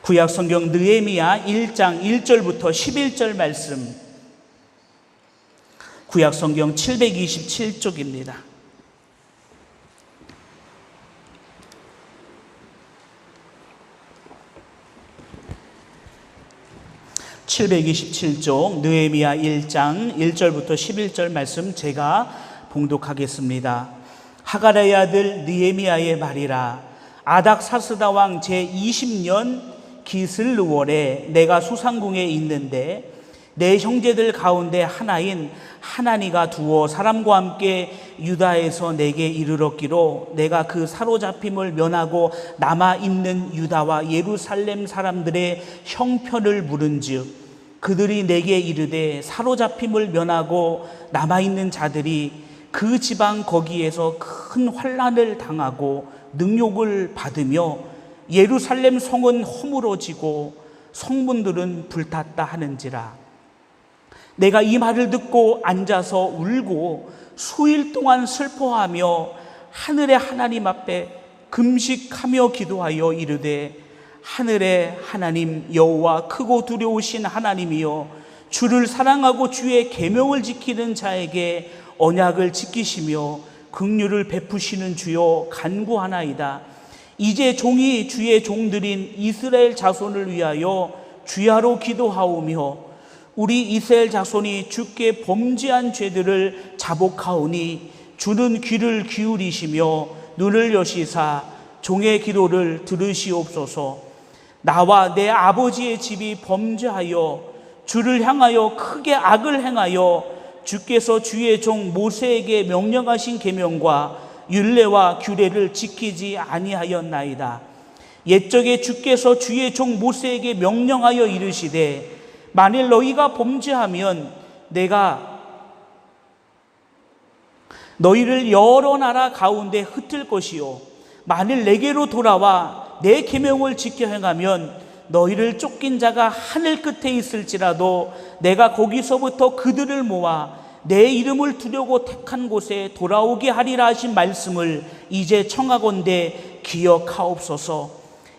구약 성경 느헤미야 1장 1절부터 11절 말씀, 구약 성경 727쪽입니다. (727쪽) 느헤미야 1장 1절부터 11절 말씀 제가 봉독하겠습니다. 하가랴의 아들 느헤미야의 말이라. 아닥사스다 왕 제20년 기슬르월에 내가 수상궁에 있는데 내 형제들 가운데 하나인 하나니가 두어 사람과 함께 유다에서 내게 이르렀기로 내가 그 사로잡힘을 면하고 남아있는 유다와 예루살렘 사람들의 형편을 물은즉 그들이 내게 이르되 사로잡힘을 면하고 남아있는 자들이 그 지방 거기에서 큰 환난을 당하고 능욕을 받으며 예루살렘 성은 허물어지고 성문들은 불탔다 하는지라. 내가 이 말을 듣고 앉아서 울고 수일 동안 슬퍼하며 하늘의 하나님 앞에 금식하며 기도하여 이르되 하늘의 하나님 여호와 크고 두려우신 하나님이여 주를 사랑하고 주의 계명을 지키는 자에게 언약을 지키시며 긍휼을 베푸시는 주여 간구하나이다. 이제 종이 주의 종들인 이스라엘 자손을 위하여 주야로 기도하오며 우리 이스라엘 자손이 주께 범죄한 죄들을 자복하오니 주는 귀를 기울이시며 눈을 여시사 종의 기도를 들으시옵소서. 나와 내 아버지의 집이 범죄하여 주를 향하여 크게 악을 행하여 주께서 주의 종 모세에게 명령하신 계명과 율례와 규례를 지키지 아니하였나이다. 옛적에 주께서 주의 종 모세에게 명령하여 이르시되 만일 너희가 범죄하면 내가 너희를 여러 나라 가운데 흩을 것이요 만일 내게로 돌아와 내 계명을 지켜 행하면 너희를 쫓긴 자가 하늘 끝에 있을지라도 내가 거기서부터 그들을 모아 내 이름을 두려고 택한 곳에 돌아오게 하리라 하신 말씀을 이제 청하건대 기억하옵소서.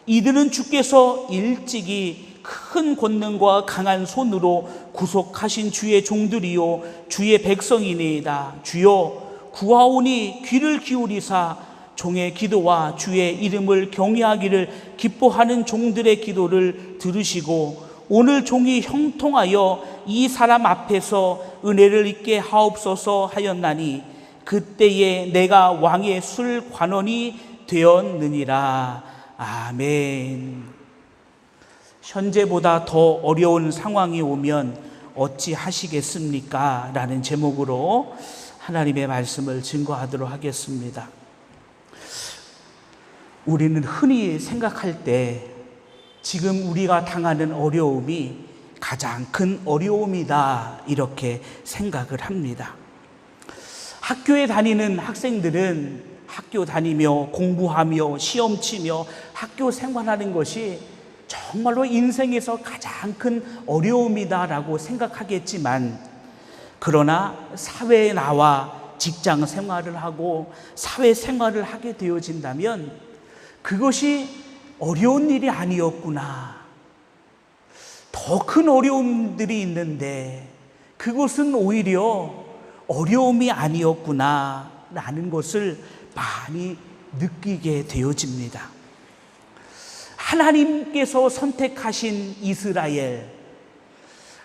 이들은 주께서 일찍이 큰 권능과 강한 손으로 구속하신 주의 종들이요 주의 백성이니이다. 주여 구하오니 귀를 기울이사 종의 기도와 주의 이름을 경외하기를 기뻐하는 종들의 기도를 들으시고 오늘 종이 형통하여 이 사람 앞에서 은혜를 입게 하옵소서 하였나니 그때에 내가 왕의 술 관원이 되었느니라. 아멘. 현재보다 더 어려운 상황이 오면 어찌 하시겠습니까? 라는 제목으로 하나님의 말씀을 증거하도록 하겠습니다. 우리는 흔히 생각할 때 지금 우리가 당하는 어려움이 가장 큰 어려움이다 이렇게 생각을 합니다. 학교에 다니는 학생들은 학교 다니며 공부하며 시험 치며 학교 생활하는 것이 정말로 인생에서 가장 큰 어려움이다라고 생각하겠지만 그러나 사회에 나와 직장 생활을 하고 사회 생활을 하게 되어진다면 그것이 어려운 일이 아니었구나. 더 큰 어려움들이 있는데 그것은 오히려 어려움이 아니었구나 라는 것을 많이 느끼게 되어집니다. 하나님께서 선택하신 이스라엘,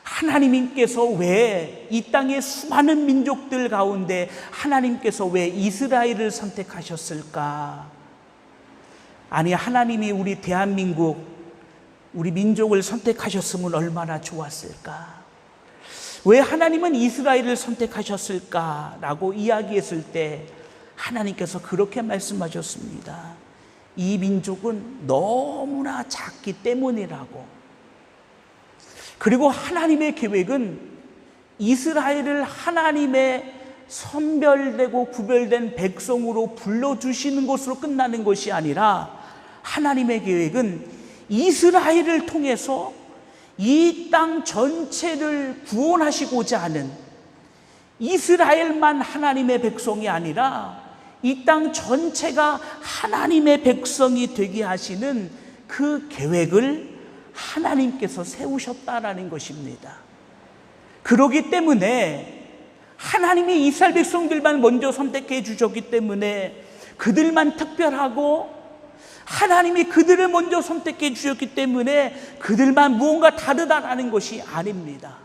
하나님께서 왜 이 땅의 수많은 민족들 가운데 하나님께서 왜 이스라엘을 선택하셨을까? 아니 하나님이 우리 대한민국, 우리 민족을 선택하셨으면 얼마나 좋았을까? 왜 하나님은 이스라엘을 선택하셨을까? 라고 이야기했을 때 하나님께서 그렇게 말씀하셨습니다. 이 민족은 너무나 작기 때문이라고. 그리고 하나님의 계획은 이스라엘을 하나님의 선별되고 구별된 백성으로 불러주시는 것으로 끝나는 것이 아니라 하나님의 계획은 이스라엘을 통해서 이 땅 전체를 구원하시고자 하는, 이스라엘만 하나님의 백성이 아니라 이 땅 전체가 하나님의 백성이 되게 하시는 그 계획을 하나님께서 세우셨다라는 것입니다. 그러기 때문에 하나님이 이스라엘 백성들만 먼저 선택해 주셨기 때문에, 그들만 특별하고 하나님이 그들을 먼저 선택해 주셨기 때문에 그들만 무언가 다르다라는 것이 아닙니다.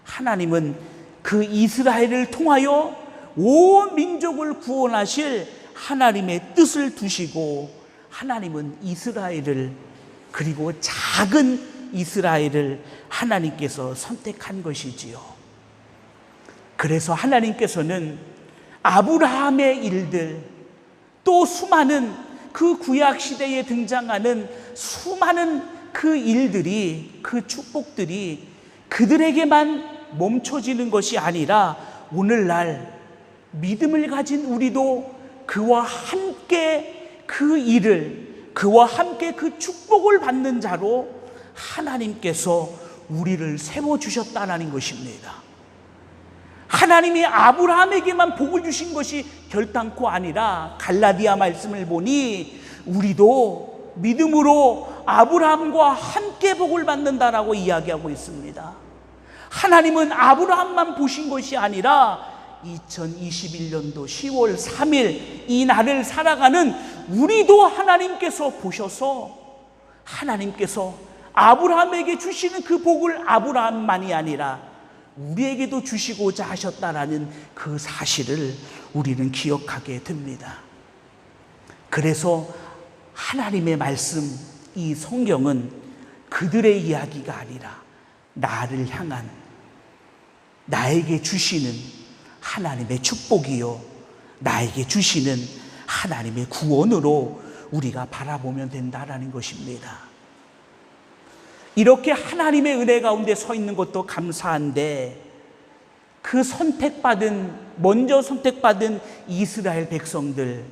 하나님은 그 이스라엘을 통하여 온 민족을 구원하실 하나님의 뜻을 두시고, 하나님은 이스라엘을, 그리고 작은 이스라엘을 하나님께서 선택한 것이지요. 그래서 하나님께서는 아브라함의 일들, 또 수많은 그 구약 시대에 등장하는 수많은 그 일들이, 그 축복들이 그들에게만 멈춰지는 것이 아니라 오늘날 믿음을 가진 우리도 그와 함께 그 일을, 그와 함께 그 축복을 받는 자로 하나님께서 우리를 세워주셨다는 것입니다. 하나님이 아브라함에게만 복을 주신 것이 결단코 아니라, 갈라디아 말씀을 보니 우리도 믿음으로 아브라함과 함께 복을 받는다라고 이야기하고 있습니다. 하나님은 아브라함만 보신 것이 아니라 2021년도 10월 3일 이 날을 살아가는 우리도 하나님께서 보셔서, 하나님께서 아브라함에게 주시는 그 복을 아브라함만이 아니라 우리에게도 주시고자 하셨다라는 그 사실을 우리는 기억하게 됩니다. 그래서 하나님의 말씀, 이 성경은 그들의 이야기가 아니라 나를 향한, 나에게 주시는 하나님의 축복이요, 나에게 주시는 하나님의 구원으로 우리가 바라보면 된다라는 것입니다. 이렇게 하나님의 은혜 가운데 서 있는 것도 감사한데, 그 먼저 선택받은 이스라엘 백성들,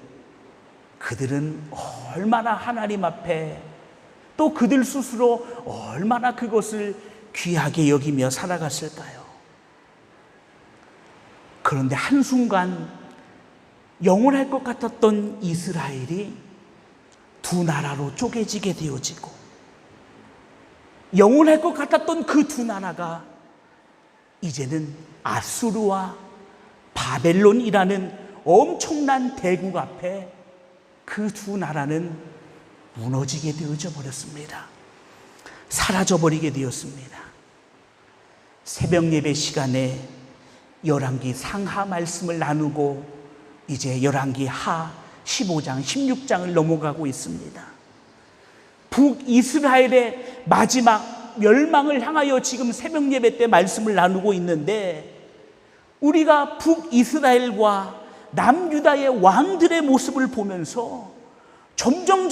그들은 얼마나 하나님 앞에, 또 그들 스스로 얼마나 그것을 귀하게 여기며 살아갔을까요? 그런데 한순간 영원할 것 같았던 이스라엘이 두 나라로 쪼개지게 되어지고, 영원할 것 같았던 그 두 나라가 이제는 아수르와 바벨론이라는 엄청난 대국 앞에 그 두 나라는 무너지게 되어져 버렸습니다. 사라져 버리게 되었습니다. 새벽 예배 시간에 열왕기 상하 말씀을 나누고 이제 열왕기 하 15장 16장을 넘어가고 있습니다. 북이스라엘의 마지막 멸망을 향하여 지금 새벽 예배 때 말씀을 나누고 있는데, 우리가 북이스라엘과 남유다의 왕들의 모습을 보면서 점점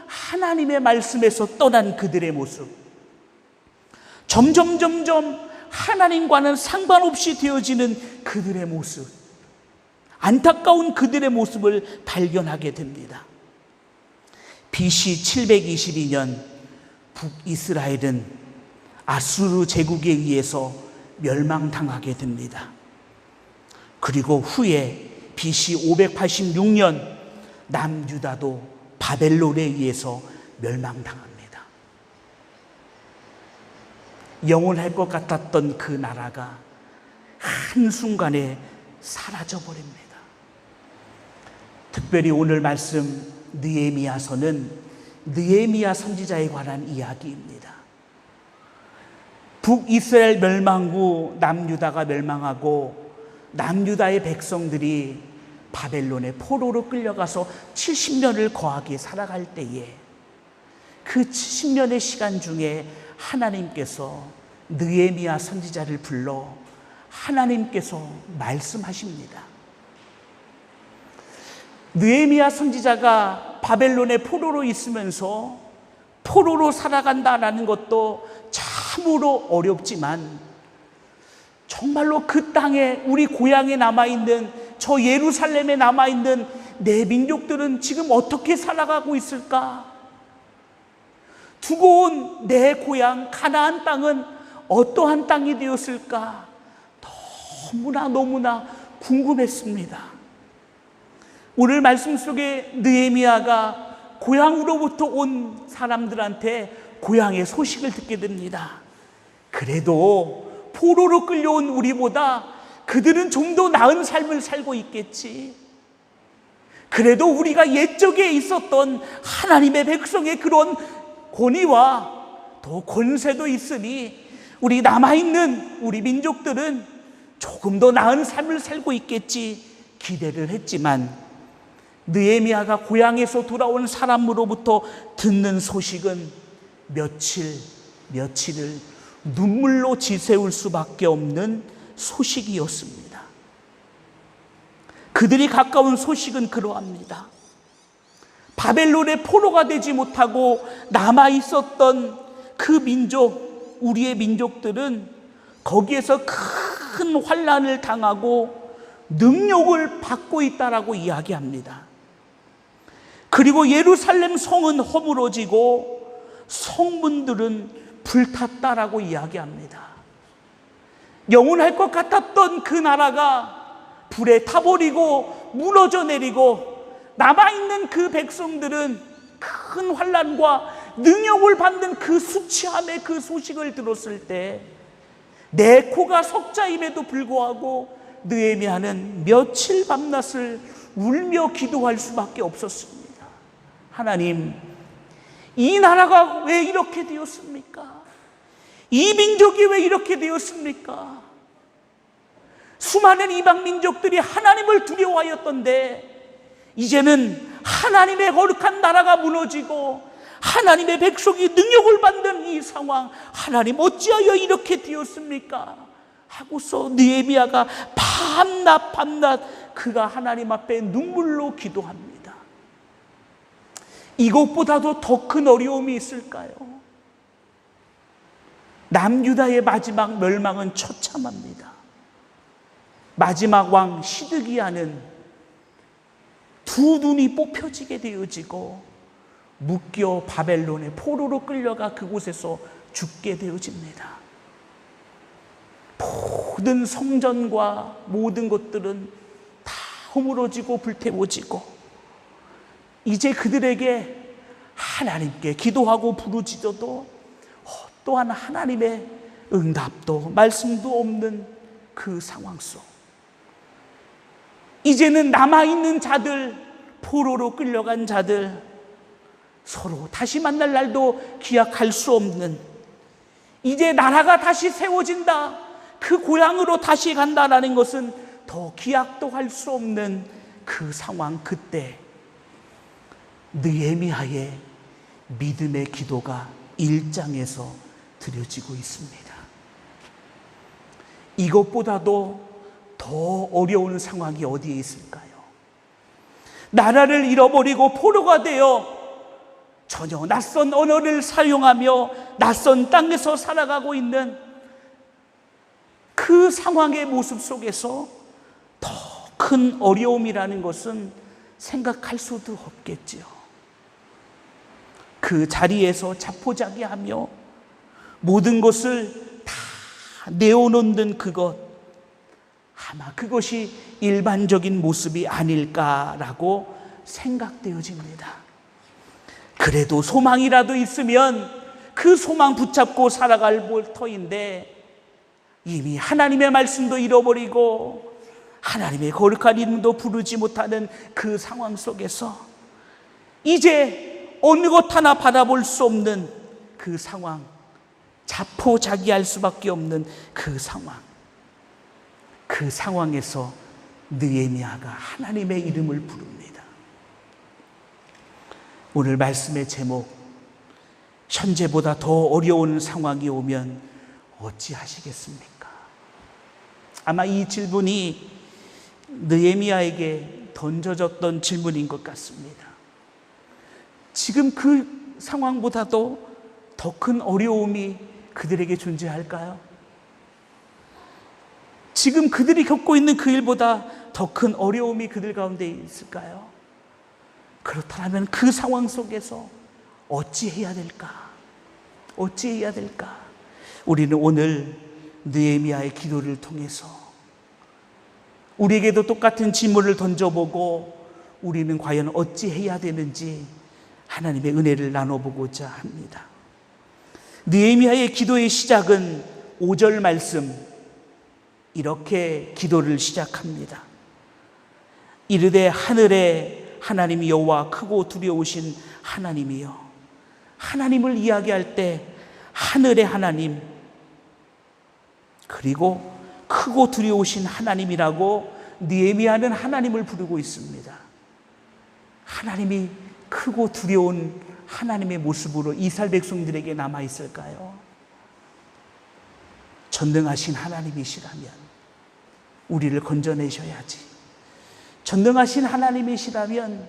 하나님의 말씀에서 떠난 그들의 모습, 점점 하나님과는 상관없이 되어지는 그들의 모습, 안타까운 그들의 모습을 발견하게 됩니다. BC 722년 북이스라엘은 아수르 제국에 의해서 멸망당하게 됩니다. 그리고 후에 BC 586년 남유다도 바벨론에 의해서 멸망당합니다. 영원할 것 같았던 그 나라가 한순간에 사라져버립니다. 특별히 오늘 말씀 느헤미야서는 느헤미야 선지자에 관한 이야기입니다. 북이스라엘 멸망 후 남유다가 멸망하고 남유다의 백성들이 바벨론의 포로로 끌려가서 70년을 거하게 살아갈 때에 그 70년의 시간 중에 하나님께서 느헤미야 선지자를 불러 하나님께서 말씀하십니다. 느헤미야 선지자가 바벨론의 포로로 있으면서 포로로 살아간다라는 것도 참으로 어렵지만, 정말로 그 땅에, 우리 고향에 남아있는, 저 예루살렘에 남아있는 내 민족들은 지금 어떻게 살아가고 있을까? 두고 온 내 고향 가나안 땅은 어떠한 땅이 되었을까? 너무나 궁금했습니다. 오늘 말씀 속에 느헤미야가 고향으로부터 온 사람들한테 고향의 소식을 듣게 됩니다. 그래도 포로로 끌려온 우리보다 그들은 좀 더 나은 삶을 살고 있겠지. 그래도 우리가 옛적에 있었던 하나님의 백성의 그런 권위와 더 권세도 있으니 우리 남아있는 우리 민족들은 조금 더 나은 삶을 살고 있겠지 기대를 했지만, 느헤미야가 고향에서 돌아온 사람으로부터 듣는 소식은 며칠을 눈물로 지새울 수밖에 없는 소식이었습니다. 그들이 가까운 소식은 그러합니다. 바벨론의 포로가 되지 못하고 남아있었던 그 민족, 우리의 민족들은 거기에서 큰 환난을 당하고 능욕을 받고 있다라고 이야기합니다. 그리고 예루살렘 성은 허물어지고 성문들은 불탔다라고 이야기합니다. 영원할 것 같았던 그 나라가 불에 타버리고 무너져 내리고 남아있는 그 백성들은 큰 환난과 능욕을 받는 그 수치함의 그 소식을 들었을 때 내 코가 석자임에도 불구하고 느헤미야는 며칠 밤낮을 울며 기도할 수밖에 없었습니다. 하나님, 이 나라가 왜 이렇게 되었습니까? 이 민족이 왜 이렇게 되었습니까? 수많은 이방 민족들이 하나님을 두려워하였던데 이제는 하나님의 거룩한 나라가 무너지고 하나님의 백성이 능욕을 받는 이 상황, 하나님 어찌하여 이렇게 되었습니까? 하고서 느헤미야가 밤낮 그가 하나님 앞에 눈물로 기도합니다. 이것보다도 더 큰 어려움이 있을까요? 남유다의 마지막 멸망은 처참합니다. 마지막 왕 시드기야는 두 눈이 뽑혀지게 되어지고 묶여 바벨론의 포로로 끌려가 그곳에서 죽게 되어집니다. 모든 성전과 모든 것들은 다 허물어지고 불태워지고 이제 그들에게 하나님께 기도하고 부르짖어도 또한 하나님의 응답도 말씀도 없는 그 상황 속, 이제는 남아있는 자들, 포로로 끌려간 자들, 서로 다시 만날 날도 기약할 수 없는, 이제 나라가 다시 세워진다, 그 고향으로 다시 간다라는 것은 더 기약도 할 수 없는 그 상황, 그때 느헤미야의 믿음의 기도가 1장에서 드려지고 있습니다. 이것보다도 더 어려운 상황이 어디에 있을까요? 나라를 잃어버리고 포로가 되어 전혀 낯선 언어를 사용하며 낯선 땅에서 살아가고 있는 그 상황의 모습 속에서 더 큰 어려움이라는 것은 생각할 수도 없겠지요. 그 자리에서 자포자기하며 모든 것을 다 내어놓는 그것, 아마 그것이 일반적인 모습이 아닐까라고 생각되어집니다. 그래도 소망이라도 있으면 그 소망 붙잡고 살아갈 터인데 이미 하나님의 말씀도 잃어버리고 하나님의 거룩한 이름도 부르지 못하는 그 상황 속에서 이제 어느 것 하나 바라볼 수 없는 그 상황, 자포자기할 수밖에 없는 그 상황, 그 상황에서 느헤미야가 하나님의 이름을 부릅니다. 오늘 말씀의 제목, 현재보다 더 어려운 상황이 오면 어찌하시겠습니까? 아마 이 질문이 느헤미야에게 던져졌던 질문인 것 같습니다. 지금 그 상황보다도 더 큰 어려움이 그들에게 존재할까요? 지금 그들이 겪고 있는 그 일보다 더 큰 어려움이 그들 가운데 있을까요? 그렇다면 그 상황 속에서 어찌해야 될까? 어찌해야 될까? 우리는 오늘 느헤미야의 기도를 통해서 우리에게도 똑같은 질문을 던져보고 우리는 과연 어찌해야 되는지 하나님의 은혜를 나눠보고자 합니다. 느헤미야의 기도의 시작은 5절 말씀, 이렇게 기도를 시작합니다. 이르되 하늘의 하나님 여호와 크고 두려우신 하나님이여. 하나님을 이야기할 때 하늘의 하나님, 그리고 크고 두려우신 하나님이라고 느헤미야는 하나님을 부르고 있습니다. 하나님이 크고 두려운 하나님의 모습으로 이스라엘 백성들에게 남아 있을까요? 전능하신 하나님이시라면 우리를 건져내셔야지. 전능하신 하나님이시라면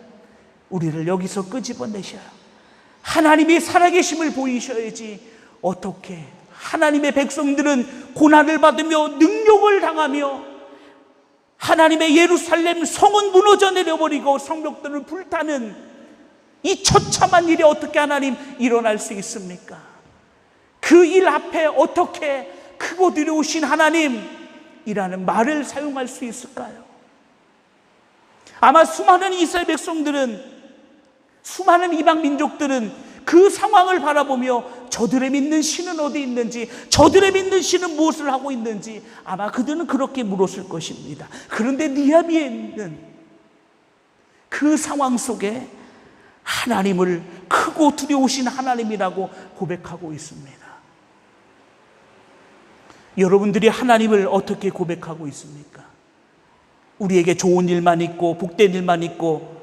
우리를 여기서 끄집어내셔야, 하나님이 살아계심을 보이셔야지. 어떻게 하나님의 백성들은 고난을 받으며 능욕을 당하며 하나님의 예루살렘 성은 무너져 내려버리고 성벽들을 불타는 이 처참한 일이 어떻게 하나님 일어날 수 있습니까? 그 일 앞에 어떻게 크고 두려우신 하나님이라는 말을 사용할 수 있을까요? 아마 수많은 이스라엘 백성들은, 수많은 이방 민족들은 그 상황을 바라보며 저들의 믿는 신은 어디 있는지, 저들의 믿는 신은 무엇을 하고 있는지 아마 그들은 그렇게 물었을 것입니다. 그런데 느헤미야는 그 상황 속에 하나님을 크고 두려우신 하나님이라고 고백하고 있습니다. 여러분들이 하나님을 어떻게 고백하고 있습니까? 우리에게 좋은 일만 있고 복된 일만 있고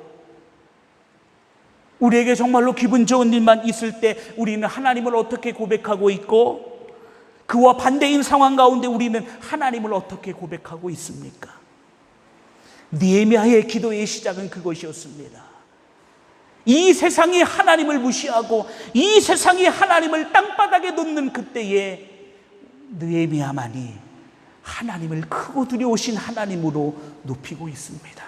우리에게 정말로 기분 좋은 일만 있을 때 우리는 하나님을 어떻게 고백하고 있고, 그와 반대인 상황 가운데 우리는 하나님을 어떻게 고백하고 있습니까? 느헤미야의 기도의 시작은 그것이었습니다. 이 세상이 하나님을 무시하고 이 세상이 하나님을 땅바닥에 놓는 그때에 느헤미야만이 하나님을 크고 두려우신 하나님으로 높이고 있습니다.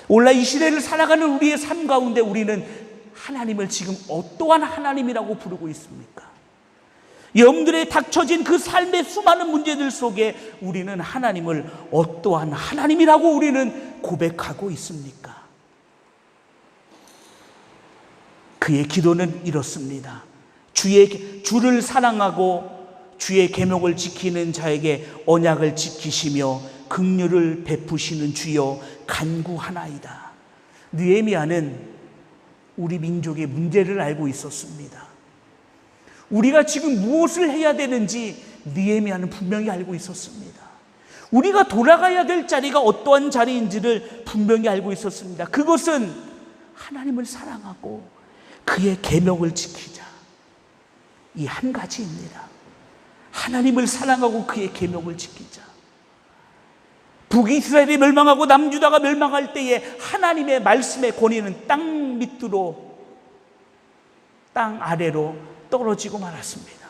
오늘날 이 시대를 살아가는 우리의 삶 가운데 우리는 하나님을 지금 어떠한 하나님이라고 부르고 있습니까? 여러분들의 닥쳐진 그 삶의 수많은 문제들 속에 우리는 하나님을 어떠한 하나님이라고 우리는 고백하고 있습니까? 그의 기도는 이렇습니다. 주를 사랑하고 주의 계명을 지키는 자에게 언약을 지키시며 긍휼을 베푸시는 주여 간구하나이다. 느헤미야는 우리 민족의 문제를 알고 있었습니다. 우리가 지금 무엇을 해야 되는지 느헤미야는 분명히 알고 있었습니다. 우리가 돌아가야 될 자리가 어떠한 자리인지를 분명히 알고 있었습니다. 그것은 하나님을 사랑하고 그의 계명을 지키자, 이 한 가지입니다. 하나님을 사랑하고 그의 계명을 지키자. 북이스라엘이 멸망하고 남유다가 멸망할 때에 하나님의 말씀의 권위는 땅 밑으로, 땅 아래로 떨어지고 말았습니다.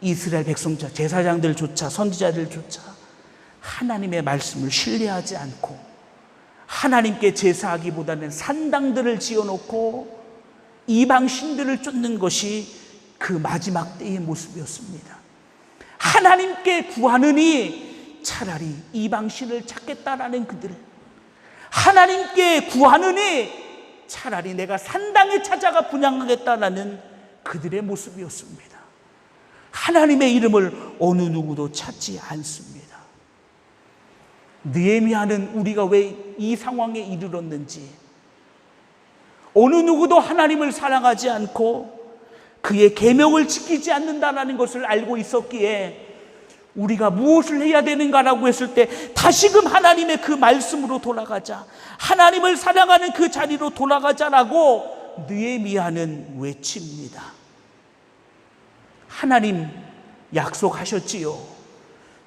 이스라엘 백성자, 제사장들조차, 선지자들조차 하나님의 말씀을 신뢰하지 않고 하나님께 제사하기보다는 산당들을 지어놓고 이방 신들을 쫓는 것이 그 마지막 때의 모습이었습니다. 하나님께 구하느니 차라리 이방 신을 찾겠다라는 그들, 하나님께 구하느니 차라리 내가 산당에 찾아가 분향하겠다라는 그들의 모습이었습니다. 하나님의 이름을 어느 누구도 찾지 않습니다. 느헤미야는 우리가 왜 이 상황에 이르렀는지, 어느 누구도 하나님을 사랑하지 않고 그의 계명을 지키지 않는다는 것을 알고 있었기에 우리가 무엇을 해야 되는가라고 했을 때 다시금 하나님의 그 말씀으로 돌아가자, 하나님을 사랑하는 그 자리로 돌아가자라고 느헤미야는 외칩니다. 하나님 약속하셨지요.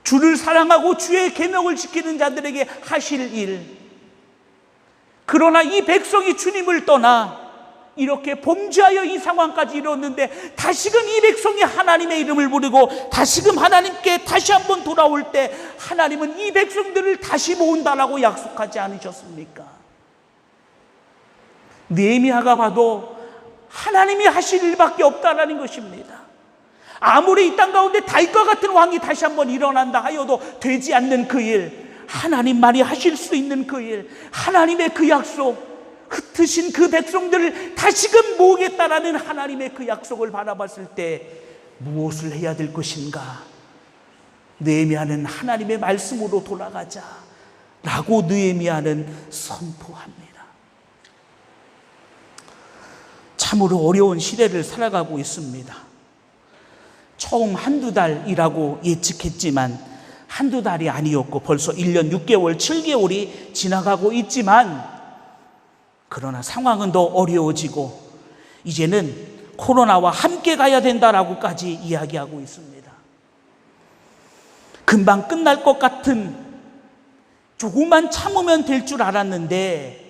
주를 사랑하고 주의 계명을 지키는 자들에게 하실 일. 그러나 이 백성이 주님을 떠나 이렇게 범죄하여 이 상황까지 이뤘는데 다시금 이 백성이 하나님의 이름을 부르고 다시금 하나님께 다시 한번 돌아올 때 하나님은 이 백성들을 다시 모은다라고 약속하지 않으셨습니까? 느헤미야가 봐도 하나님이 하실 일밖에 없다라는 것입니다. 아무리 이 땅 가운데 다윗과 같은 왕이 다시 한번 일어난다 하여도 되지 않는 그 일, 하나님만이 하실 수 있는 그 일, 하나님의 그 약속, 흩으신 그 백성들을 다시금 모으겠다라는 하나님의 그 약속을 바라봤을 때 무엇을 해야 될 것인가? 느헤미야는 하나님의 말씀으로 돌아가자 라고 느헤미야는 선포합니다. 참으로 어려운 시대를 살아가고 있습니다. 처음 한두 달이라고 예측했지만 한두 달이 아니었고 벌써 1년 6개월, 7개월이 지나가고 있지만 그러나 상황은 더 어려워지고 이제는 코로나와 함께 가야 된다라고까지 이야기하고 있습니다. 금방 끝날 것 같은, 조금만 참으면 될 줄 알았는데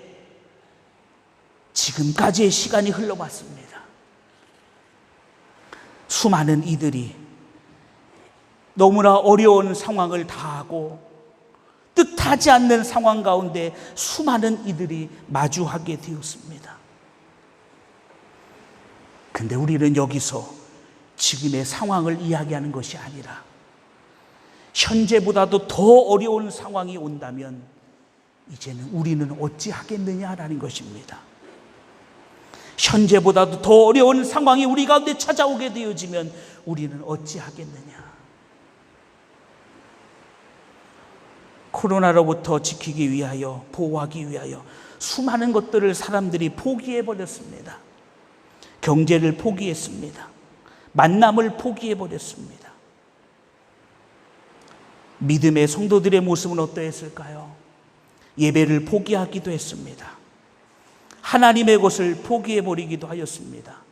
지금까지의 시간이 흘러왔습니다. 수많은 이들이 너무나 어려운 상황을 다하고 뜻하지 않는 상황 가운데 수많은 이들이 마주하게 되었습니다. 근데 우리는 여기서 지금의 상황을 이야기하는 것이 아니라 현재보다도 더 어려운 상황이 온다면 이제는 우리는 어찌하겠느냐라는 것입니다. 현재보다도 더 어려운 상황이 우리 가운데 찾아오게 되어지면 우리는 어찌하겠느냐. 코로나로부터 지키기 위하여, 보호하기 위하여 수많은 것들을 사람들이 포기해버렸습니다. 경제를 포기했습니다. 만남을 포기해버렸습니다. 믿음의 성도들의 모습은 어떠했을까요? 예배를 포기하기도 했습니다. 하나님의 것을 포기해버리기도 하였습니다.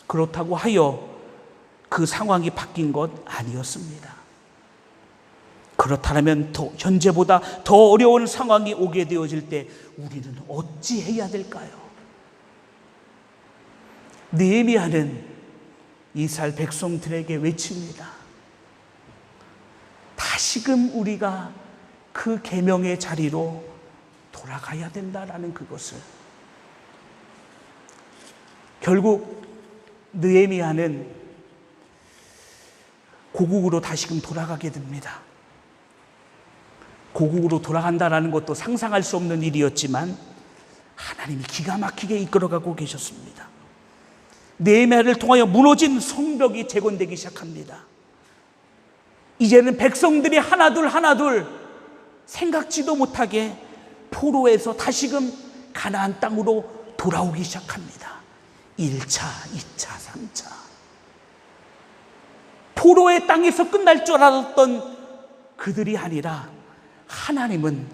그렇다고 하여 그 상황이 바뀐 것 아니었습니다. 그렇다면 현재보다 더 어려운 상황이 오게 되어질 때 우리는 어찌해야 될까요? 느헤미야는 이스라엘 백성들에게 외칩니다. 다시금 우리가 그 계명의 자리로 돌아가야 된다라는 그것을. 결국 느헤미야는 고국으로 다시금 돌아가게 됩니다. 고국으로 돌아간다라는 것도 상상할 수 없는 일이었지만 하나님이 기가 막히게 이끌어가고 계셨습니다. 느헤미야를 통하여 무너진 성벽이 재건되기 시작합니다. 이제는 백성들이 하나둘 생각지도 못하게 포로에서 다시금 가나안 땅으로 돌아오기 시작합니다. 1차, 2차, 3차. 포로의 땅에서 끝날 줄 알았던 그들이 아니라 하나님은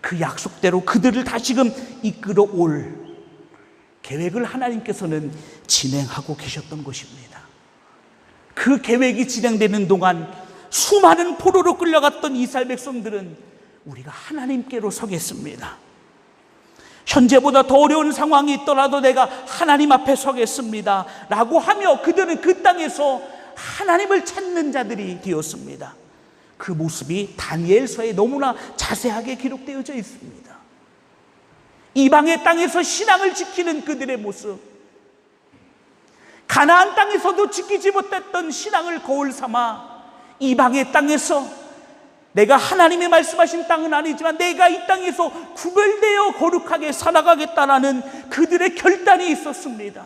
그 약속대로 그들을 다시금 이끌어 올 계획을 하나님께서는 진행하고 계셨던 것입니다. 그 계획이 진행되는 동안 수많은 포로로 끌려갔던 이스라엘 백성들은 우리가 하나님께로 서겠습니다. 현재보다 더 어려운 상황이 있더라도 내가 하나님 앞에 서겠습니다 라고 하며 그들은 그 땅에서 하나님을 찾는 자들이 되었습니다. 그 모습이 다니엘서에 너무나 자세하게 기록되어져 있습니다. 이방의 땅에서 신앙을 지키는 그들의 모습, 가나안 땅에서도 지키지 못했던 신앙을 거울 삼아 이방의 땅에서 내가 하나님의 말씀하신 땅은 아니지만 내가 이 땅에서 구별되어 거룩하게 살아가겠다라는 그들의 결단이 있었습니다.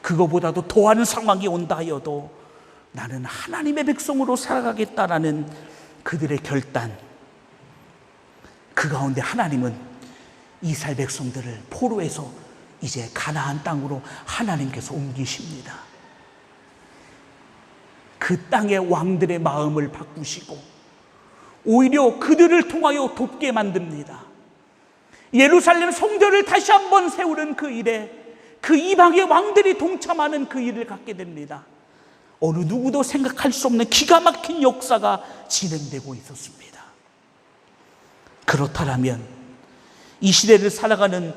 그거보다도 더한 상황이 온다 하여도 나는 하나님의 백성으로 살아가겠다라는 그들의 결단, 그 가운데 하나님은 이스라엘 백성들을 포로에서 이제 가나안 땅으로 하나님께서 옮기십니다. 그 땅의 왕들의 마음을 바꾸시고 오히려 그들을 통하여 돕게 만듭니다. 예루살렘 성전을 다시 한번 세우는 그 일에 그 이방의 왕들이 동참하는 그 일을 갖게 됩니다. 어느 누구도 생각할 수 없는 기가 막힌 역사가 진행되고 있었습니다. 그렇다면 이 시대를 살아가는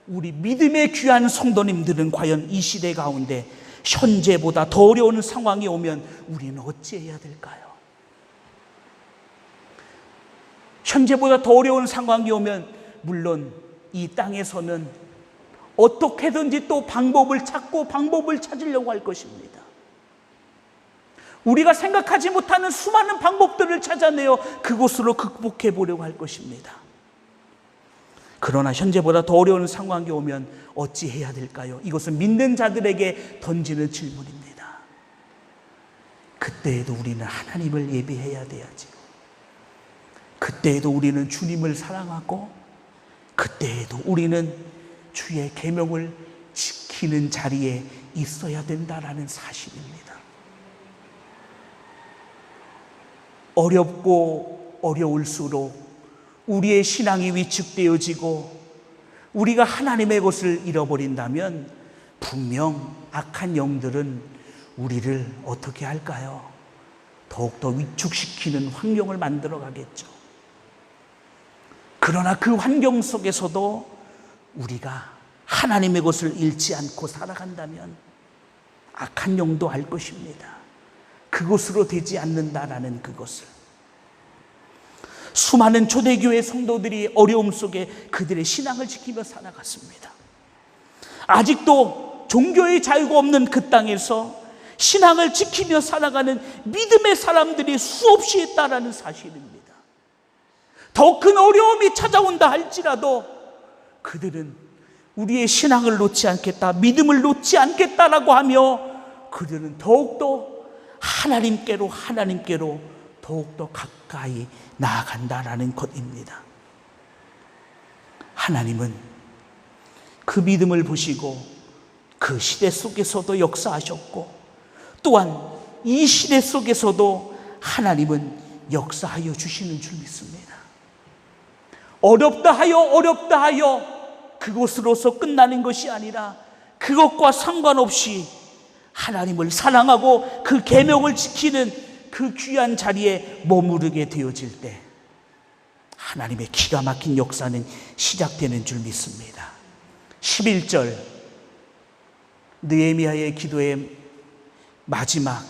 우리 믿음의 귀한 성도님들은 과연 이 시대 가운데 현재보다 더 어려운 상황이 오면 우리는 어찌해야 될까요? 현재보다 더 어려운 상황이 오면 물론 이 땅에서는 어떻게든지 또 방법을 찾고 방법을 찾으려고 할 것입니다. 우리가 생각하지 못하는 수많은 방법들을 찾아내어 그곳으로 극복해 보려고 할 것입니다. 그러나 현재보다 더 어려운 상황이 오면 어찌해야 될까요? 이것은 믿는 자들에게 던지는 질문입니다. 그때에도 우리는 하나님을 예배해야 돼야지. 그때에도 우리는 주님을 사랑하고, 그때에도 우리는 주의 계명을 지키는 자리에 있어야 된다라는 사실입니다. 어렵고 어려울수록 우리의 신앙이 위축되어지고 우리가 하나님의 것을 잃어버린다면 분명 악한 영들은 우리를 어떻게 할까요? 더욱더 위축시키는 환경을 만들어 가겠죠. 그러나 그 환경 속에서도 우리가 하나님의 것을 잃지 않고 살아간다면 악한 영도 알 것입니다. 그것으로 되지 않는다라는 그것을. 수많은 초대교회 성도들이 어려움 속에 그들의 신앙을 지키며 살아갔습니다. 아직도 종교의 자유가 없는 그 땅에서 신앙을 지키며 살아가는 믿음의 사람들이 수없이 있다는 사실입니다. 더 큰 어려움이 찾아온다 할지라도 그들은 우리의 신앙을 놓지 않겠다, 믿음을 놓지 않겠다라고 하며 그들은 더욱더 하나님께로 더욱더 가까이 나아간다라는 것입니다. 하나님은 그 믿음을 보시고 그 시대 속에서도 역사하셨고, 또한 이 시대 속에서도 하나님은 역사하여 주시는 줄 믿습니다. 어렵다 하여 그것으로서 끝나는 것이 아니라 그것과 상관없이 하나님을 사랑하고 그 계명을 지키는 그 귀한 자리에 머무르게 되어질 때 하나님의 기가 막힌 역사는 시작되는 줄 믿습니다. 11절 느헤미야의 기도의 마지막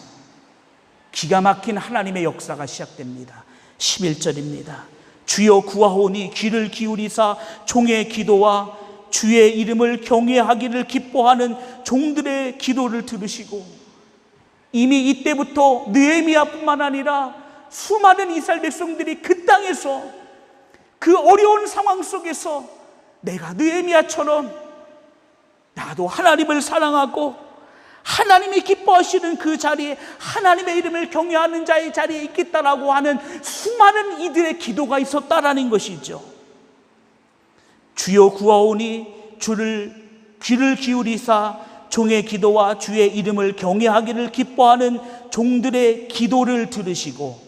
기가 막힌 하나님의 역사가 시작됩니다. 11절입니다. 주여 구하오니 귀를 기울이사 종의 기도와 주의 이름을 경외하기를 기뻐하는 종들의 기도를 들으시고, 이미 이때부터 느헤미야뿐만 아니라 수많은 이스라엘 백성들이 그 땅에서 그 어려운 상황 속에서 내가 느헤미야처럼 나도 하나님을 사랑하고 하나님이 기뻐하시는 그 자리에 하나님의 이름을 경외하는 자의 자리에 있겠다라고 하는 수많은 이들의 기도가 있었다라는 것이죠. 주여 구하오니 주를 귀를 기울이사 종의 기도와 주의 이름을 경외하기를 기뻐하는 종들의 기도를 들으시고,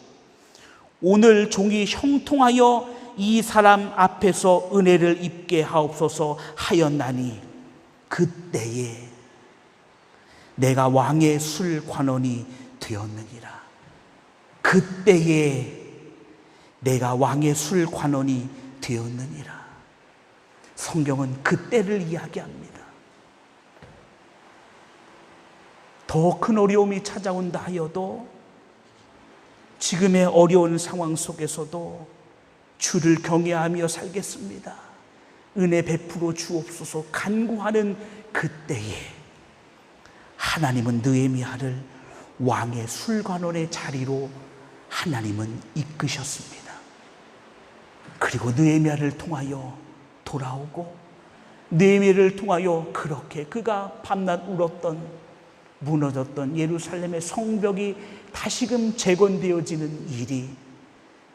오늘 종이 형통하여 이 사람 앞에서 은혜를 입게 하옵소서 하였나니 그때에 내가 왕의 술 관원이 되었느니라. 그때에 내가 왕의 술 관원이 되었느니라. 성경은 그때를 이야기합니다. 더 큰 어려움이 찾아온다 하여도 지금의 어려운 상황 속에서도 주를 경외하며 살겠습니다, 은혜 베풀어 주옵소서 간구하는 그때에 하나님은 느헤미야를 왕의 술관원의 자리로 하나님은 이끄셨습니다. 그리고 느헤미야를 통하여 돌아오고, 느헤미야를 통하여 그렇게 그가 밤낮 울었던, 무너졌던 예루살렘의 성벽이 다시금 재건되어지는 일이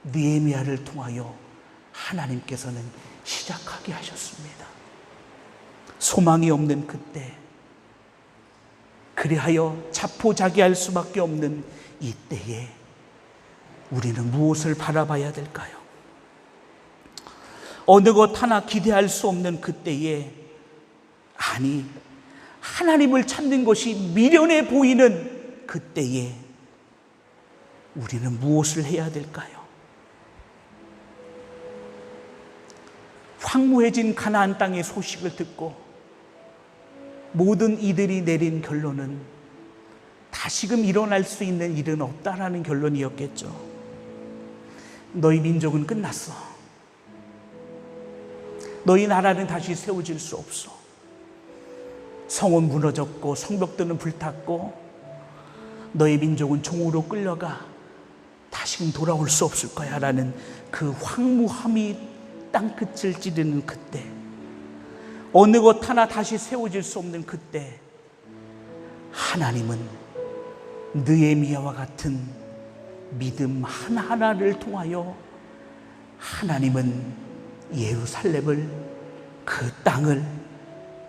느헤미야를 통하여 하나님께서는 시작하게 하셨습니다. 소망이 없는 그때, 그리하여 자포자기할 수밖에 없는 이때에 우리는 무엇을 바라봐야 될까요? 어느 것 하나 기대할 수 없는 그때에, 아니 하나님을 찾는 것이 미련해 보이는 그때에 우리는 무엇을 해야 될까요? 황무해진 가나안 땅의 소식을 듣고 모든 이들이 내린 결론은 다시금 일어날 수 있는 일은 없다라는 결론이었겠죠. 너희 민족은 끝났어. 너희 나라는 다시 세워질 수 없어. 성은 무너졌고 성벽들은 불탔고 너희 민족은 종으로 끌려가 다시금 돌아올 수 없을 거야 라는 그 황무함이 땅끝을 찌르는 그때, 어느 것 하나 다시 세워질 수 없는 그때, 하나님은 느헤미야와 같은 믿음 하나하나를 통하여 하나님은 예루살렘을, 그 땅을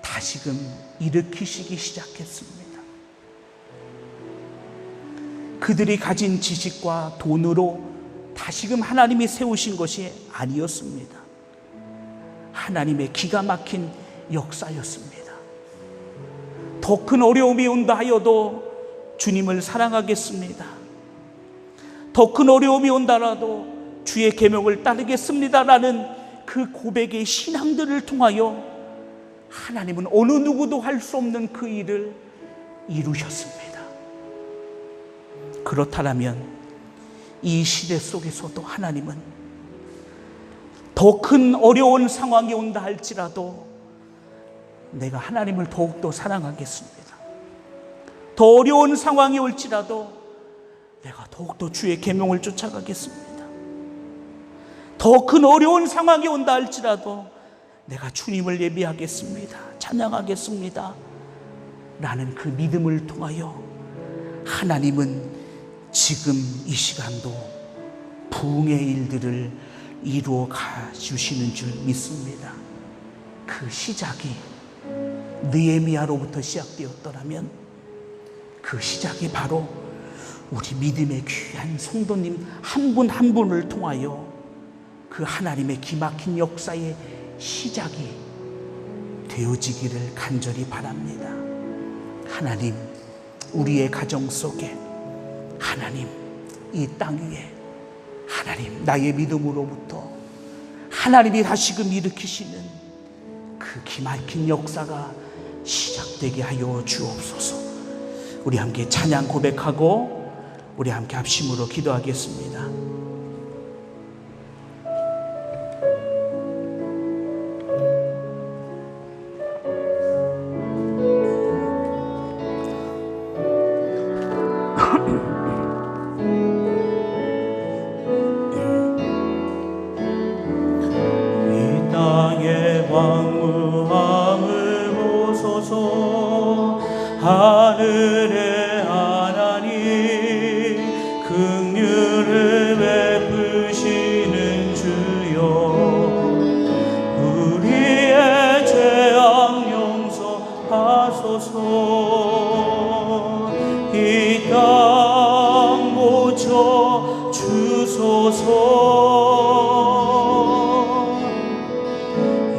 다시금 일으키시기 시작했습니다. 그들이 가진 지식과 돈으로 다시금 하나님이 세우신 것이 아니었습니다. 하나님의 기가 막힌 역사였습니다. 더 큰 어려움이 온다 하여도 주님을 사랑하겠습니다. 더 큰 어려움이 온다라도 주의 계명을 따르겠습니다라는 그 고백의 신앙들을 통하여 하나님은 어느 누구도 할 수 없는 그 일을 이루셨습니다. 그렇다면 이 시대 속에서도 하나님은 더 큰 어려운 상황이 온다 할지라도 내가 하나님을 더욱더 사랑하겠습니다. 더 어려운 상황이 올지라도 내가 더욱더 주의 계명을 쫓아가겠습니다. 더 큰 어려운 상황이 온다 할지라도 내가 주님을 예배하겠습니다. 찬양하겠습니다. 라는 그 믿음을 통하여 하나님은 지금 이 시간도 부흥의 일들을 이루어 가주시는 줄 믿습니다. 그 시작이 느헤미야로부터 시작되었더라면 그 시작이 바로 우리 믿음의 귀한 성도님 한 분 한 분을 통하여 그 하나님의 기막힌 역사의 시작이 되어지기를 간절히 바랍니다. 하나님, 우리의 가정 속에, 하나님, 이 땅 위에, 하나님, 나의 믿음으로부터 하나님이 다시금 일으키시는 그 기막힌 역사가 시작되게 하여 주옵소서. 우리 함께 찬양 고백하고 우리 함께 합심으로 기도하겠습니다. 왕무함을 보소서. 하늘의 하나님, 긍휼을 베푸시는 주여, 우리의 죄악 용서하소서. 이 땅 고쳐 주소서.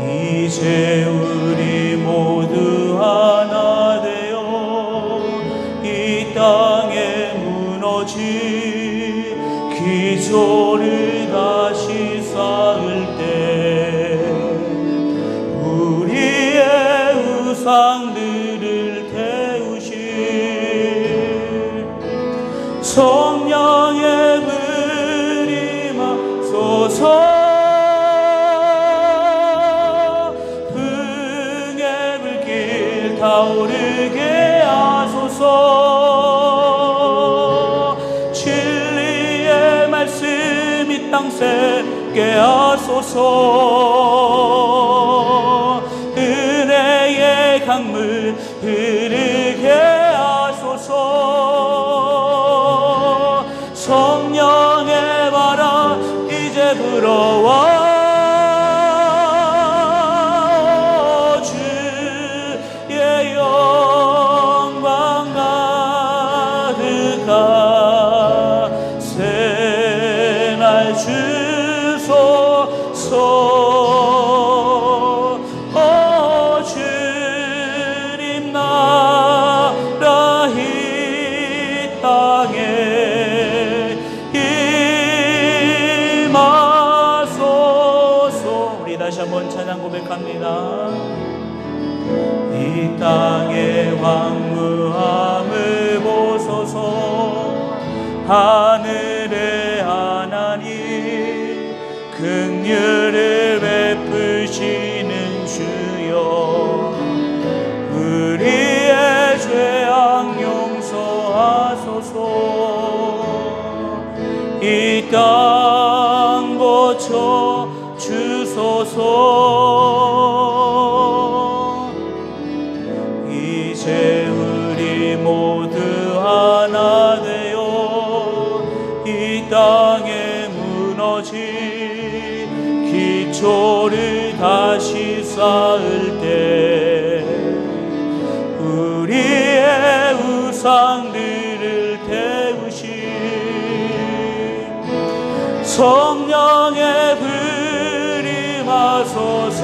이제 우리 모두 하나 되어 이 땅에 무너진 기초를 다시 쌓을 때 우리의 우상들을 태우실 성령의 불이 맙소서. 타오르게 하소서. 진리의 말씀 이 땅 새게 하소서. 은혜의 강물 흐르게 하소서. 성령의 바람 이제 불어와 새날 주소서. 주님 나라 이 땅에 임하소서. 우리 다시 한번 찬양 고백합니다. 이 땅의 황무함을 보소서. 하늘의 하나님, 긍휼을 베푸시는 주여, 우리의 죄악 용서하소서. 이 땅 고쳐 주소서. 이제 우리 모두 하나 되어 이 땅에 무너진 기초를 다시 쌓을 때 우리의 우상들을 태우신 성령의 불이 임하소서.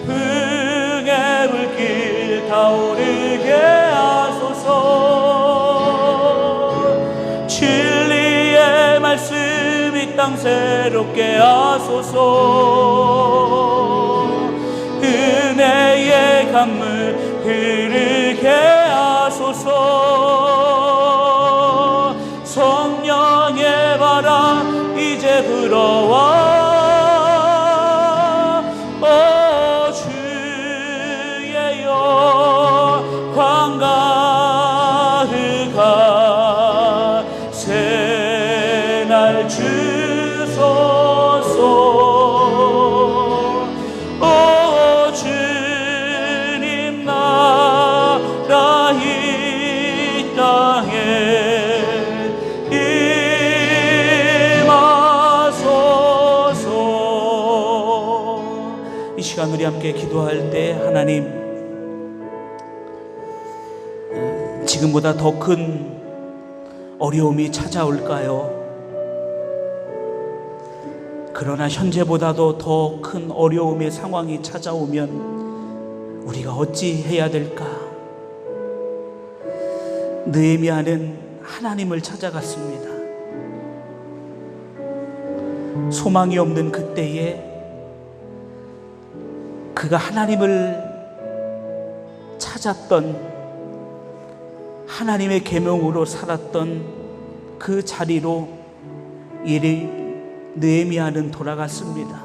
흥의 불길 타오르게 하소서. 진리의 말씀 이 땅 새롭게 하소서. 은혜의 강물 흐르게 하소서. 성령의 바람 이제 불어와 주의 영광 가득한 새날 주소서. 주님 나라 이 땅에 임하소서. 이 시간 우리 함께 기도할 때 하나님, 지금보다 더 큰 어려움이 찾아올까요? 그러나 현재보다도 더 큰 어려움의 상황이 찾아오면 우리가 어찌 해야 될까? 느헤미야는 하나님을 찾아갔습니다. 소망이 없는 그때에 그가 하나님을 찾았던, 하나님의 계명으로 살았던 그 자리로 느헤미야는 돌아갔습니다.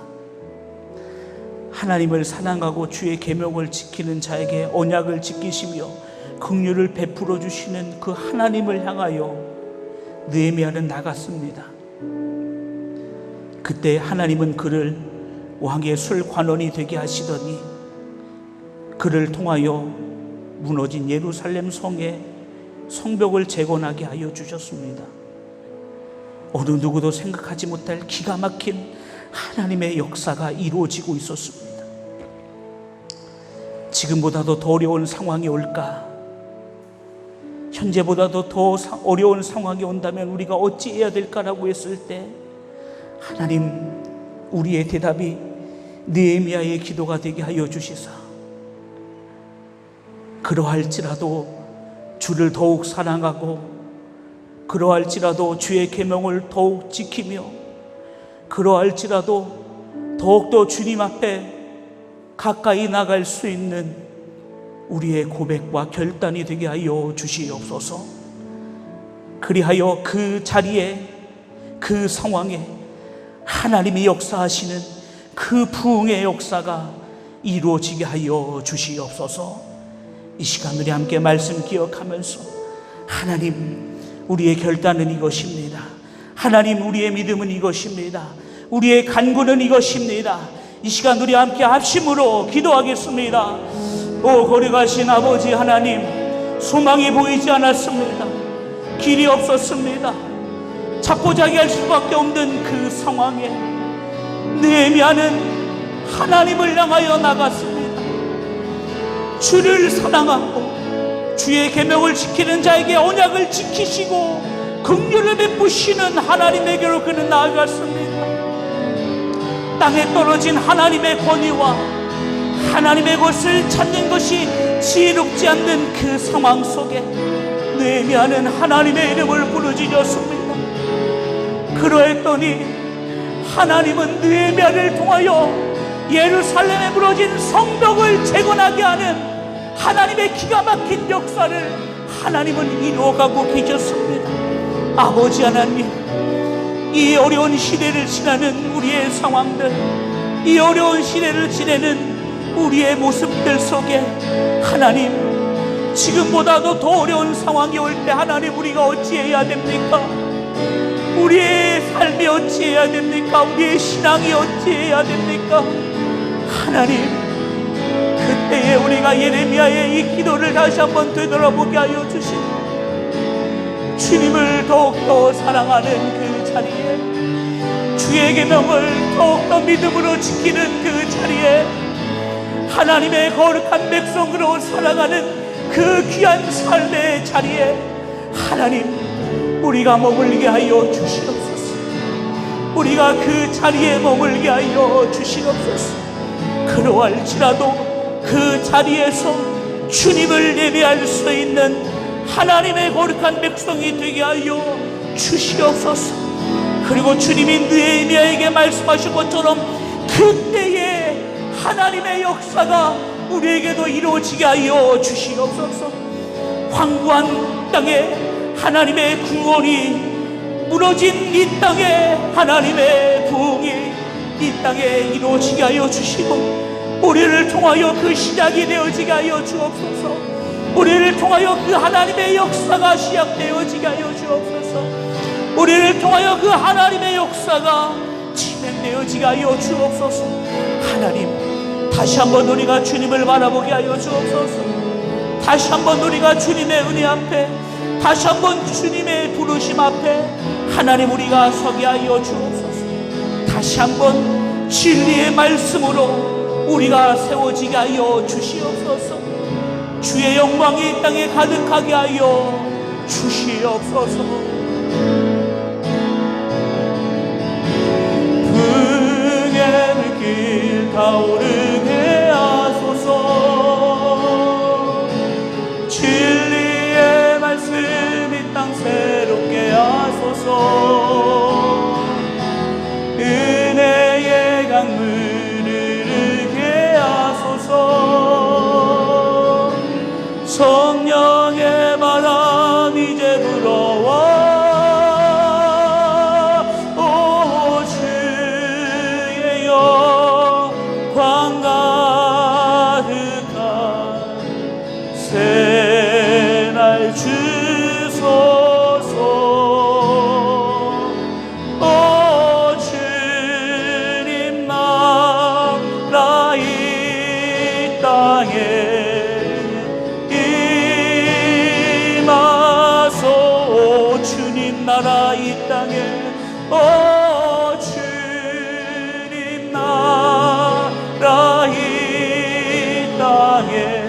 하나님을 사랑하고 주의 계명을 지키는 자에게 언약을 지키시며 긍휼을 베풀어 주시는 그 하나님을 향하여 느헤미야는 나갔습니다. 그때 하나님은 그를 왕의 술관원이 되게 하시더니 그를 통하여 무너진 예루살렘 성의 성벽을 재건하게 하여 주셨습니다. 어느 누구도 생각하지 못할 기가 막힌 하나님의 역사가 이루어지고 있었습니다. 지금보다도 더 어려운 상황이 올까? 현재보다도 더 어려운 상황이 온다면 우리가 어찌해야 될까라고 했을 때 하나님, 우리의 대답이 느헤미야의 기도가 되게 하여 주시사 그러할지라도 주를 더욱 사랑하고, 그러할지라도 주의 계명을 더욱 지키며, 그러할지라도 더욱더 주님 앞에 가까이 나갈 수 있는 우리의 고백과 결단이 되게 하여 주시옵소서. 그리하여 그 자리에, 그 상황에 하나님이 역사하시는 그 부흥의 역사가 이루어지게 하여 주시옵소서. 이 시간 우리 함께 말씀 기억하면서 하나님, 우리의 결단은 이것입니다. 하나님, 우리의 믿음은 이것입니다. 우리의 간구는 이것입니다. 이 시간 우리 함께 합심으로 기도하겠습니다. 오 거룩하신 아버지 하나님, 소망이 보이지 않았습니다. 길이 없었습니다. 자포자기할 수밖에 없는 그 상황에 느헤미야는 하나님을 향하여 나갔습니다. 주를 사랑하고 주의 계명을 지키는 자에게 언약을 지키시고 긍휼을 베푸시는 하나님에게로 그는 나아갔습니다. 땅에 떨어진 하나님의 권위와 하나님의 것을 찾는 것이 지혜롭지 않는 그 상황 속에 느헤미야는 하나님의 이름을 부르짖었습니다. 그러했더니 하나님은 느헤미야를 통하여 예루살렘에 무너진 성벽을 재건하게 하는 하나님의 기가 막힌 역사를 하나님은 이루어가고 계셨습니다. 아버지 하나님, 이 어려운 시대를 지나는 우리의 상황들, 이 어려운 시대를 지내는 우리의 모습들 속에 하나님, 지금보다도 더 어려운 상황이 올 때 하나님, 우리가 어찌해야 됩니까? 우리의 삶이 어찌해야 됩니까? 우리의 신앙이 어찌해야 됩니까? 하나님, 그때에 우리가 예레미야의 이 기도를 다시 한번 되돌아보게 하여 주시고 주님을 더욱더 사랑하는 그 자리에, 주의 계명을 더욱더 믿음으로 지키는 그 자리에, 하나님의 거룩한 백성으로 살아가는 그 귀한 삶의 자리에 하나님, 우리가 머물게 하여 주시옵소서. 우리가 그 자리에 머물게 하여 주시옵소서. 그러할지라도 그 자리에서 주님을 예배할 수 있는 하나님의 거룩한 백성이 되게 하여 주시옵소서. 그리고 주님이 느헤미야에게 말씀하신 것처럼 그때에 하나님의 역사가 우리에게도 이루어지게 하여 주시옵소서. 황무한 땅에 하나님의 구원이, 무너진 이 땅에 하나님의 부흥이 이 땅에 이루어지게 하여 주시고, 우리를 통하여 그 시작이 되어지게 하여 주옵소서. 우리를 통하여 그 하나님의 역사가 시작되어지게 하여 주옵소서. 우리를 통하여 그 하나님의 역사가 진행되어지게 하여 주옵소서. 하나님, 다시 한번 우리가 주님을 바라보게 하여 주옵소서. 다시 한번 우리가 주님의 은혜 앞에, 다시 한번 주님의 부르심 앞에 하나님 우리가 서게 하여 주옵소서. 다시 한번 진리의 말씀으로 우리가 세워지게 하여 주시옵소서. 주의 영광이 이 땅에 가득하게 하여 주시옵소서. 풍의 물길 타오르게 하소서. 진리의 말씀 이 땅 새롭게 하소서. 은혜의 강물을 흐르게 하소서. 성령의 바람 이제 불어와. 오 주의 영광 가득한 새날 주소서. 오 주님 나라 이 땅에 나라 이 땅에, 오 주님 나라 이 땅에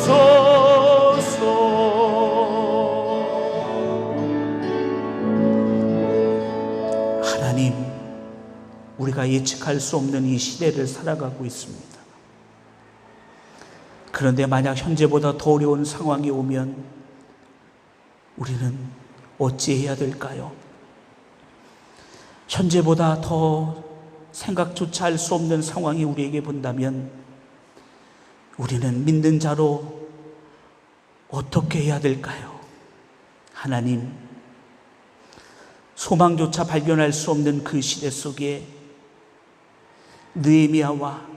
임하소서. 하나님, 우리가 예측할 수 없는 이 시대를 살아가고 있습니다. 그런데 만약 현재보다 더 어려운 상황이 오면 우리는 어찌해야 될까요? 현재보다 더 생각조차 할 수 없는 상황이 우리에게 본다면 우리는 믿는 자로 어떻게 해야 될까요? 하나님, 소망조차 발견할 수 없는 그 시대 속에 느헤미야와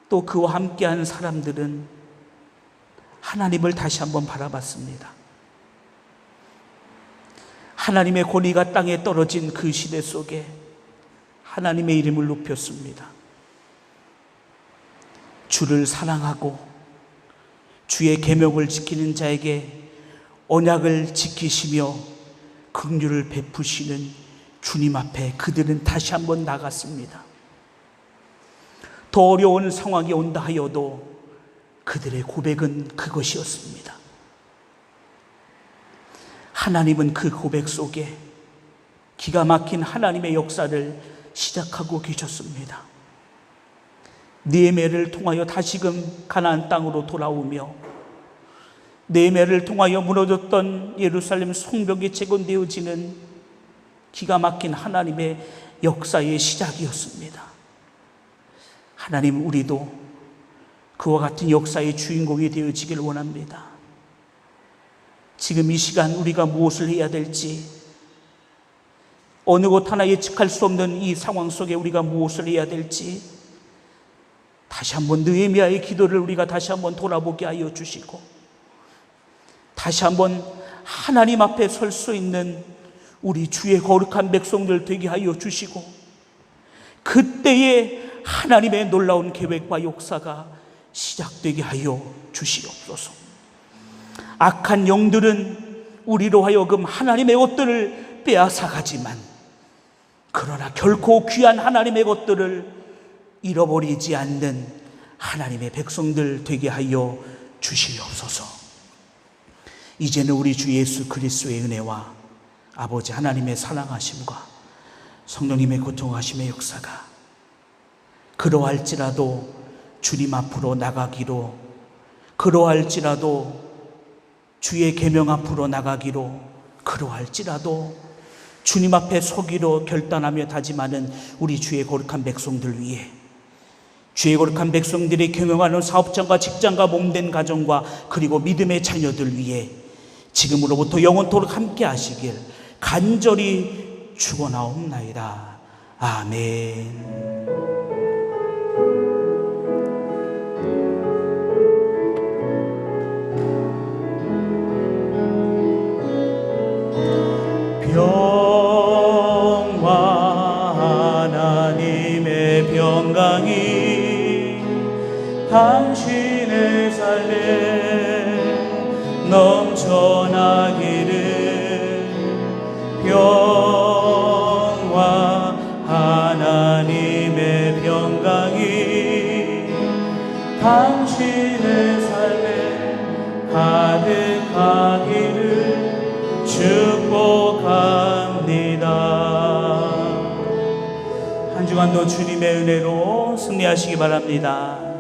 또 그와 함께한 사람들은 하나님을 다시 한번 바라봤습니다. 하나님의 권위가 땅에 떨어진 그 시대 속에 하나님의 이름을 높였습니다. 주를 사랑하고 주의 계명을 지키는 자에게 언약을 지키시며 긍휼을 베푸시는 주님 앞에 그들은 다시 한번 나갔습니다. 더 어려운 상황이 온다 하여도 그들의 고백은 그것이었습니다. 하나님은 그 고백 속에 기가 막힌 하나님의 역사를 시작하고 계셨습니다. 느헤미야를 통하여 다시금 가나안 땅으로 돌아오며 느헤미야를 통하여 무너졌던 예루살렘 성벽이 재건되어지는 기가 막힌 하나님의 역사의 시작이었습니다. 하나님, 우리도 그와 같은 역사의 주인공이 되어지길 원합니다. 지금 이 시간 우리가 무엇을 해야 될지, 어느 것 하나 예측할 수 없는 이 상황 속에 우리가 무엇을 해야 될지 다시 한번 느헤미야의 기도를 우리가 다시 한번 돌아보게 하여 주시고, 다시 한번 하나님 앞에 설 수 있는 우리 주의 거룩한 백성들 되게 하여 주시고, 그때에 하나님의 놀라운 계획과 역사가 시작되게 하여 주시옵소서. 악한 영들은 우리로 하여금 하나님의 것들을 빼앗아가지만, 그러나 결코 귀한 하나님의 것들을 잃어버리지 않는 하나님의 백성들 되게 하여 주시옵소서. 이제는 우리 주 예수 그리스도의 은혜와 아버지 하나님의 사랑하심과 성령님의 고통하심의 역사가, 그러할지라도 주님 앞으로 나가기로, 그러할지라도 주의 계명 앞으로 나가기로, 그러할지라도 주님 앞에 서기로 결단하며 다짐하는 우리 주의 거룩한 백성들 위해, 주의 거룩한 백성들이 경영하는 사업장과 직장과 몸된 가정과 그리고 믿음의 자녀들 위해 지금으로부터 영원토록 함께 하시길 간절히 축원하옵나이다. 아멘. 평화 하나님의 평강이 당신의 삶에 넘쳐나기를, 평화 하나님의 평강이 당신의 삶에 가득하기를 축복합니다. 한 주간도 주님의 은혜로 승리하시기 바랍니다.